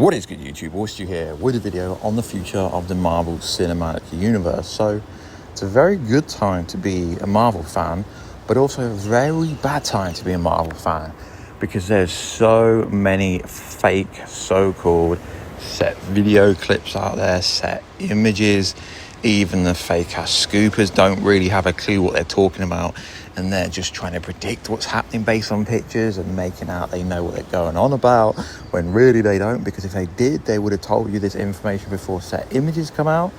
What is good, YouTube? Warstu here with a video on the future of the Marvel Cinematic Universe. So it's a very good time to be a Marvel fan, but also a very bad time to be a Marvel fan, because there's so many fake so-called set video clips out there, set images. Even the fake-ass scoopers don't really have a clue what they're talking about, and they're just trying to predict what's happening based on pictures and making out they know what they're going on about, when really they don't, because if they did, they would have told you this information before set images come out.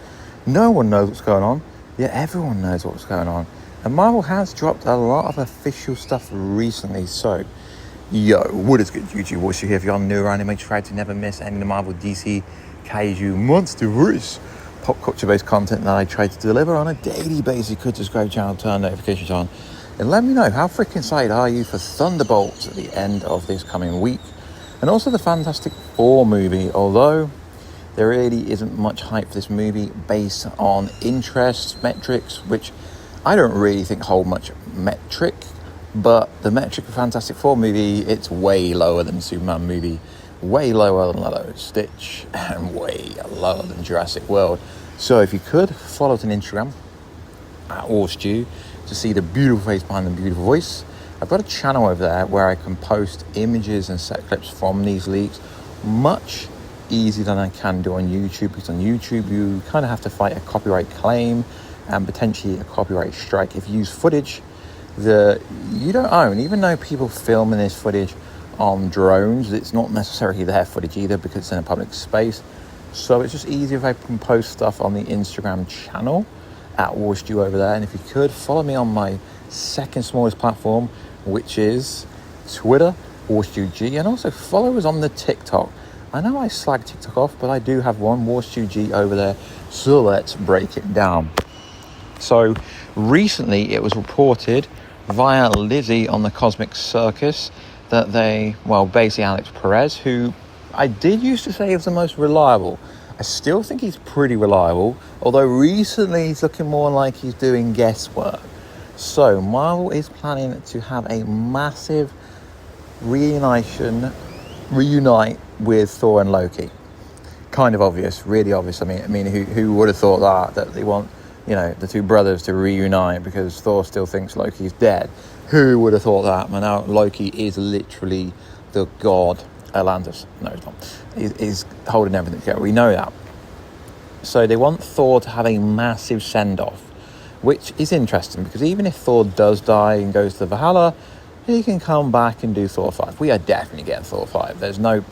No one knows what's going on, yet everyone knows what's going on. And Marvel has dropped a lot of official stuff recently, so yo, what is good, YouTube? What's you here? If you're new around here, make sure to never miss any of the Marvel, DC, Kaiju, Monsterverse, pop culture based content that I try to deliver on a daily basis. You could subscribe to the channel, turn notifications on, and let me know how freaking excited are you for Thunderbolts at the end of this coming week, and also the Fantastic Four movie, although there really isn't much hype for this movie based on interest metrics, which I don't really think hold much metric. But the metric for Fantastic Four movie, it's way lower than Superman movie, way lower than Lilo and Stitch, and way lower than Jurassic World. So if you could, follow us on Instagram at Warstu to see the beautiful face behind the beautiful voice. I've got a channel over there where I can post images and set clips from these leaks much easier than I can do on YouTube, because on YouTube you kind of have to fight a copyright claim and potentially a copyright strike if you use footage that you don't own. Even though people filming this footage on drones, it's not necessarily their footage either, because it's in a public space. So it's just easier if I can post stuff on the Instagram channel at Warstu over there. And if you could, follow me on my second smallest platform, which is Twitter, WarstuG, and also follow us on the TikTok. I know I slag TikTok off, but I do have one, WarstuG, over there. So let's break it down. So recently it was reported via Lizzie on the Cosmic Circus that basically Alex Perez, who I did used to say was the most reliable. I still think he's pretty reliable, although recently he's looking more like he's doing guesswork. So Marvel is planning to have a massive reunite with Thor and Loki. Kind of obvious, really obvious. I mean, who would have thought that they want, the two brothers to reunite because Thor still thinks Loki's dead? Who would have thought that? Well, now Loki is literally the god Atlantis. No, he's not. He's holding everything together. We know that. So they want Thor to have a massive send-off, which is interesting, because even if Thor does die and goes to Valhalla, he can come back and do Thor 5. We are definitely getting Thor 5. There's no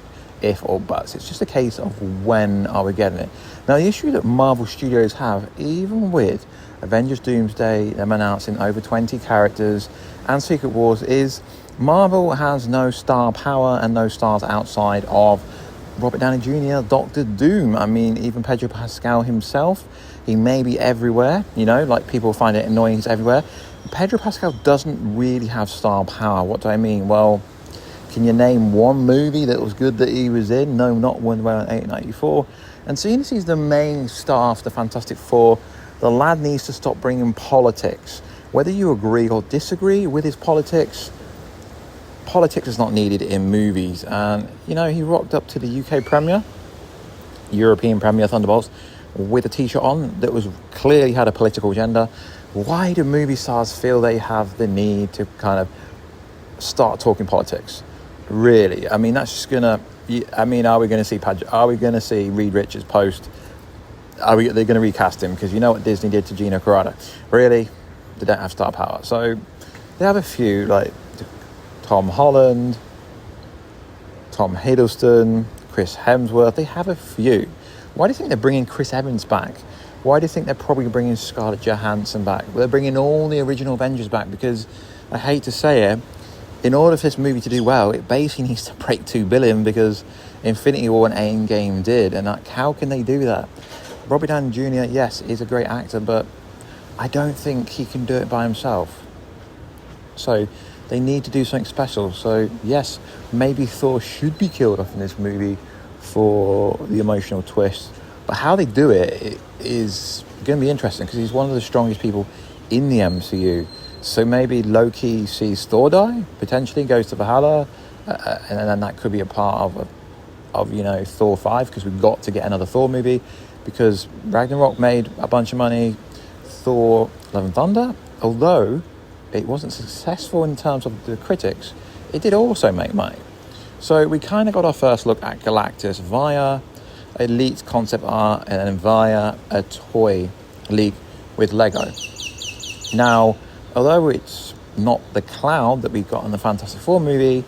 if or buts. It's just a case of when are we getting it. Now, the issue that Marvel Studios have, even with Avengers Doomsday, them announcing over 20 characters, and Secret Wars, is Marvel has no star power and no stars outside of Robert Downey Jr., Dr. Doom. I mean, even Pedro Pascal himself, he may be everywhere, like people find it annoying he's everywhere. Pedro Pascal doesn't really have star power. What do I mean? Well, can you name one movie that was good that he was in? No, not one around 1894. And seeing as he's the main star of the Fantastic Four, the lad needs to stop bringing politics. Whether you agree or disagree with his politics is not needed in movies. And, he rocked up to the UK premiere, European premiere Thunderbolts, with a t-shirt on that was clearly had a political agenda. Why do movie stars feel they have the need to kind of start talking politics? Really? I mean, that's just gonna. Are we going to see Reed Richards post? They're going to recast him because you know what Disney did to Gina Carano? Really? They don't have star power. So they have a few, like Tom Holland, Tom Hiddleston, Chris Hemsworth. They have a few. Why do you think they're bringing Chris Evans back? Why do you think they're probably bringing Scarlett Johansson back? Well, they're bringing all the original Avengers back because, I hate to say it, in order for this movie to do well, it basically needs to break 2 billion, because Infinity War and Endgame did. And how can they do that? Robert Downey Jr., yes, is a great actor, but I don't think he can do it by himself. So they need to do something special. So yes, maybe Thor should be killed off in this movie for the emotional twist. But how they do it is going to be interesting, because he's one of the strongest people in the MCU. So maybe Loki sees Thor die, potentially goes to Valhalla, and then that could be a part of of, you know, Thor 5, because we've got to get another Thor movie, because Ragnarok made a bunch of money. Thor Love and Thunder, although it wasn't successful in terms of the critics, it did also make money. So we kind of got our first look at Galactus via a leaked concept art and then via a toy leak with Lego. Now, although it's not the cloud that we got in the Fantastic Four movie,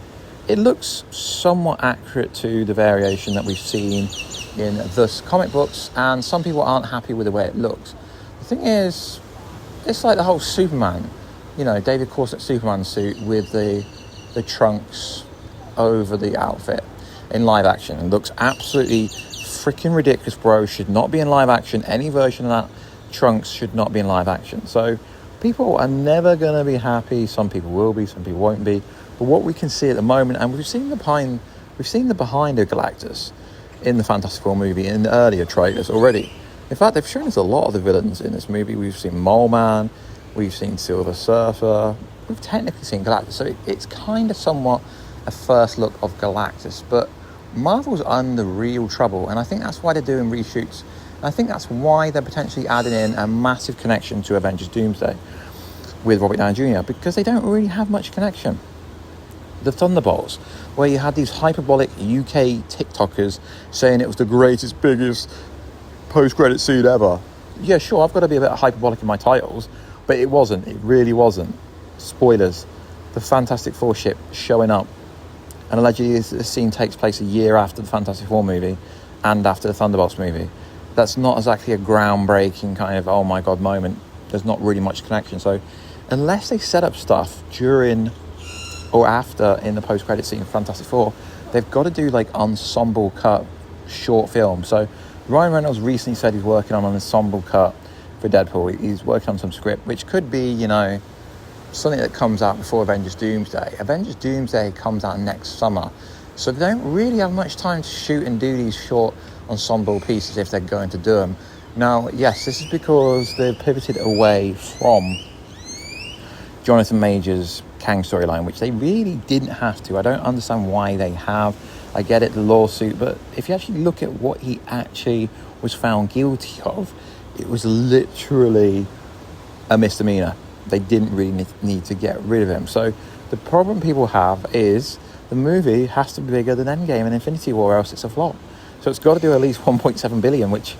it looks somewhat accurate to the variation that we've seen in the comic books, and some people aren't happy with the way it looks. The thing is, it's like the whole Superman, you know, David Corset Superman suit with the trunks over the outfit in live action. It looks absolutely freaking ridiculous, bro. Should not be in live action. Any version of that trunks should not be in live action. So people are never going to be happy. Some people will be, some people won't be. But what we can see at the moment, and we've seen the behind of Galactus in the Fantastic Four movie in the earlier trailers already. In fact, they've shown us a lot of the villains in this movie. We've seen Mole Man, we've seen Silver Surfer, we've technically seen Galactus. So it's kind of somewhat a first look of Galactus. But Marvel's under real trouble, and I think that's why they're doing reshoots. And I think that's why they're potentially adding in a massive connection to Avengers Doomsday with Robert Downey Jr., because they don't really have much connection. The Thunderbolts, where you had these hyperbolic UK TikTokers saying it was the greatest, biggest post-credit scene ever. Yeah, sure, I've got to be a bit hyperbolic in my titles, but it wasn't. It really wasn't. Spoilers. The Fantastic Four ship showing up, and allegedly this scene takes place a year after the Fantastic Four movie and after the Thunderbolts movie. That's not exactly a groundbreaking kind of, oh my God moment. There's not really much connection. So unless they set up stuff during or after in the post-credit scene of Fantastic Four, they've got to do like ensemble cut short films. So Ryan Reynolds recently said he's working on an ensemble cut for Deadpool. He's working on some script, which could be, you know, something that comes out before Avengers Doomsday. Avengers Doomsday comes out next summer. So they don't really have much time to shoot and do these short ensemble pieces if they're going to do them. Now, yes, this is because they've pivoted away from Jonathan Majors' Kang storyline, which they really didn't have to. I don't understand why they have. I get it, the lawsuit, but if you actually look at what he actually was found guilty of, it was literally a misdemeanor. They didn't really need to get rid of him. So the problem people have is the movie has to be bigger than Endgame and Infinity War, or else it's a flop. So it's got to do at least 1.7 billion, which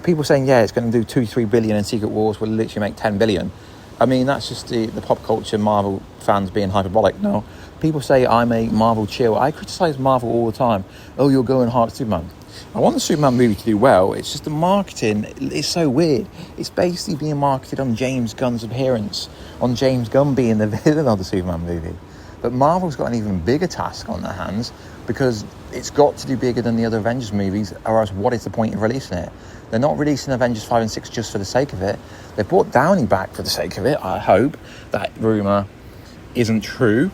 people saying, yeah, it's going to do 2-3 billion, and Secret Wars will literally make 10 billion. I mean, that's just the pop culture Marvel fans being hyperbolic. No, people say I'm a Marvel chill. I criticize Marvel all the time. Oh, you're going hard at Superman. I want the Superman movie to do well. It's just the marketing is so weird. It's basically being marketed on James Gunn's appearance, on James Gunn being the villain of the Superman movie. But Marvel's got an even bigger task on their hands, because it's got to do bigger than the other Avengers movies, or else what is the point of releasing it? They're not releasing Avengers 5 and 6 just for the sake of it. They brought Downey back for the sake of it. I hope that rumour isn't true.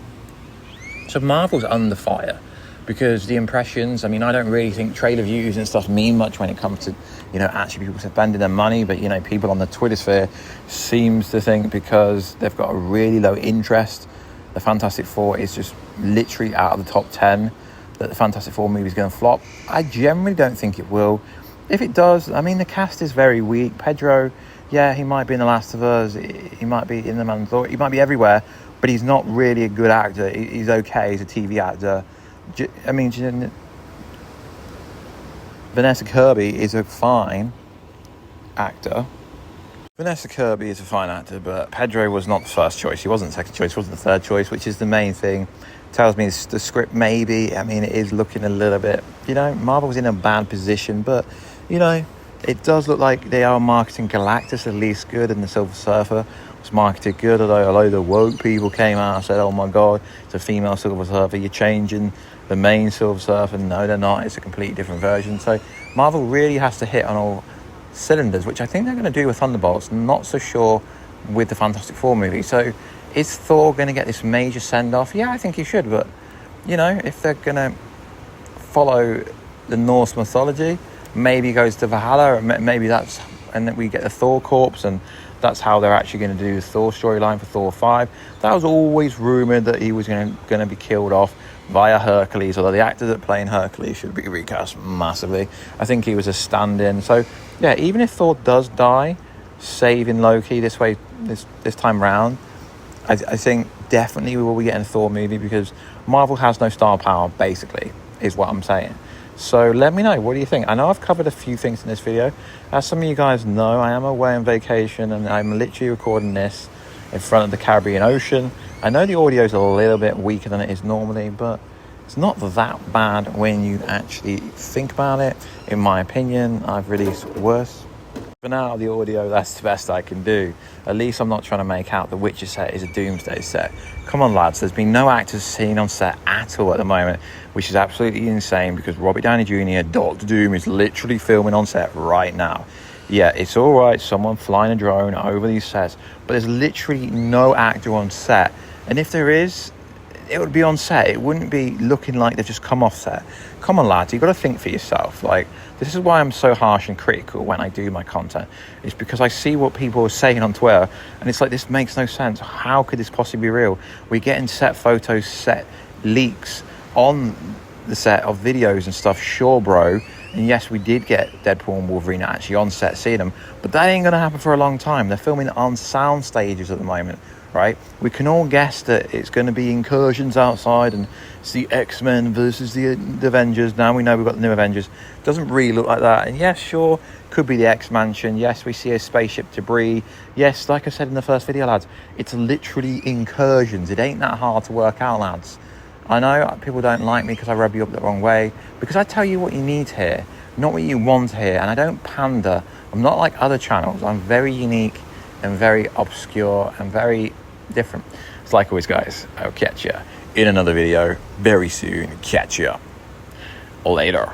So Marvel's under fire, because the impressions, I mean, I don't really think trailer views and stuff mean much when it comes to, you know, actually people spending their money. But, you know, people on the Twitter sphere seems to think because they've got a really low interest, the Fantastic Four is just literally out of the top 10, that the Fantastic Four movie is going to flop. I generally don't think it will. If it does, I mean, the cast is very weak. Pedro, yeah, he might be in The Last of Us, he might be in The Man Thor, he might be everywhere, but he's not really a good actor. He's okay, he's a TV actor. I mean, Vanessa Kirby is a fine actor. But Pedro was not the first choice. He wasn't the second choice, he wasn't the third choice, which is the main thing. Tells me the script maybe, I mean, it is looking a little bit, you know, Marvel's in a bad position, but, you know, it does look like they are marketing Galactus at least good, and the Silver Surfer was marketed good, although a load of woke people came out and said, oh my God, it's a female Silver Surfer, you're changing the main Silver Surfer. No, they're not, it's a completely different version. So Marvel really has to hit on all cylinders, which I think they're going to do with Thunderbolts. Not so sure with the Fantastic Four movie. So is Thor going to get this major send-off? Yeah, I think he should, but, you know, if they're going to follow the Norse mythology, maybe he goes to Valhalla, maybe that's, and then we get the Thor corpse, and that's how they're actually going to do the Thor storyline for Thor 5. That was always rumoured that he was going to be killed off via Hercules, although the actor that playing Hercules should be recast massively. I think he was a stand-in. So yeah, even if Thor does die saving Loki this time round, I think definitely we will be getting a Thor movie, because Marvel has no star power, basically, is what I'm saying. So let me know, what do you think? I know I've covered a few things in this video. As some of you guys know, I am away on vacation, and I'm literally recording this in front of the Caribbean Ocean. I know the audio is a little bit weaker than it is normally, but it's not that bad when you actually think about it. In my opinion, I've released worse. For now, the audio, that's the best I can do. At least I'm not trying to make out the Witcher set is a Doomsday set. Come on, lads, there's been no actors seen on set at all at the moment, which is absolutely insane, because Robert Downey Jr., Dr. Doom, is literally filming on set right now. Yeah, it's all right, someone flying a drone over these sets, but there's literally no actor on set. And if there is, it would be on set. It wouldn't be looking like they've just come off set. Come on, lads, you've got to think for yourself. Like, this is why I'm so harsh and critical when I do my content. It's because I see what people are saying on Twitter, and it's like, this makes no sense. How could this possibly be real? We're getting set photos, set leaks on the set of videos and stuff, sure, bro. And yes, we did get Deadpool and Wolverine actually on set seeing them, but that ain't going to happen for a long time. They're filming on sound stages at the moment, right? We can all guess that it's going to be incursions outside, and it's the X-Men versus the Avengers. Now we know we've got the new Avengers. Doesn't really look like that. And yes, sure, could be the X-Mansion. Yes, we see a spaceship debris. Yes, like I said in the first video, lads, it's literally incursions. It ain't that hard to work out, lads. I know people don't like me because I rub you up the wrong way, because I tell you what you need to hear, not what you want to hear, and I don't pander. I'm not like other channels. I'm very unique and very obscure and very different. It's like always, guys, I'll catch you in another video very soon. Catch you later.